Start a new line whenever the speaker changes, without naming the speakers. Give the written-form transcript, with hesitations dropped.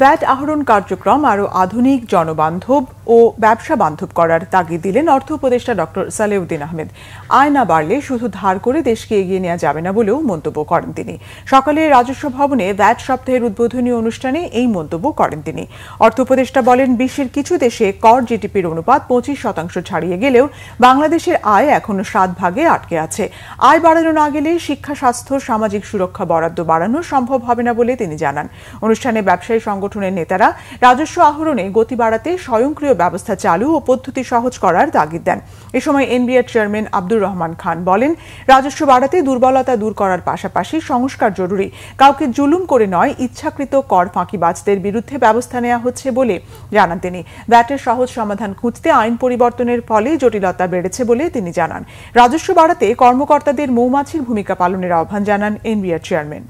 VAT আহরণ কার্যক্রম আরও আধুনিক, জনবান্ধব ও ব্যবসা বান্ধব করার তাগিদ দিলেন অর্থ উপদেষ্টা ডক্টর সালেউদ্দিন আহমেদ। আয় না বাড়লে শুধু ধার করে দেশকে এগিয়ে নেওয়া যাবে না বলেও মন্তব্য করেন তিনি। সকালে রাজস্ব ভবনে ভ্যাট সপ্তাহের উদ্বোধনী অনুষ্ঠানে এই মন্তব্য করেন তিনি। অর্থ উপদেষ্টা বলেন, বিশ্বের কিছু দেশে কর জিডিপির অনুপাত 25% ছাড়িয়ে গেলেও বাংলাদেশের আয় এখনো 7 ভাগে আটকে আছে। আয় বাড়ানো না গেলে শিক্ষা, স্বাস্থ্য, সামাজিক সুরক্ষা বরাদ্দ বাড়ানো সম্ভব হবে না বলে তিনি জানান। অনুষ্ঠানে ব্যবসায়ী সংগঠনের নেতারা রাজস্ব আহরণে গতি বাড়াতে স্বয়ংক্রিয় ব্যবস্থা চালু ও পদ্ধতি সহজ করার তাগিদ দেন। এ সময় এনবিআর চেয়ারম্যান আব্দুর রহমান খান বলেন, রাজস্ব বাড়াতে দুর্বলতা দূর করার পাশাপাশি সংস্কার জরুরি। কাউকে জুলুম করে নয়, ইচ্ছাকৃত কর ফাঁকিবাজদের বিরুদ্ধে ব্যবস্থা নেওয়া হচ্ছে বলে জানান তিনি। ভ্যাটের সহজ সমাধান খুঁজতে আইন পরিবর্তনের ফলে জটিলতা বেড়েছে বলে তিনি জানান। রাজস্ব বাড়াতে কর্মকর্তাদের মৌমাছির ভূমিকা পালনের আহ্বান জানান এনবিআর চেয়ারম্যান।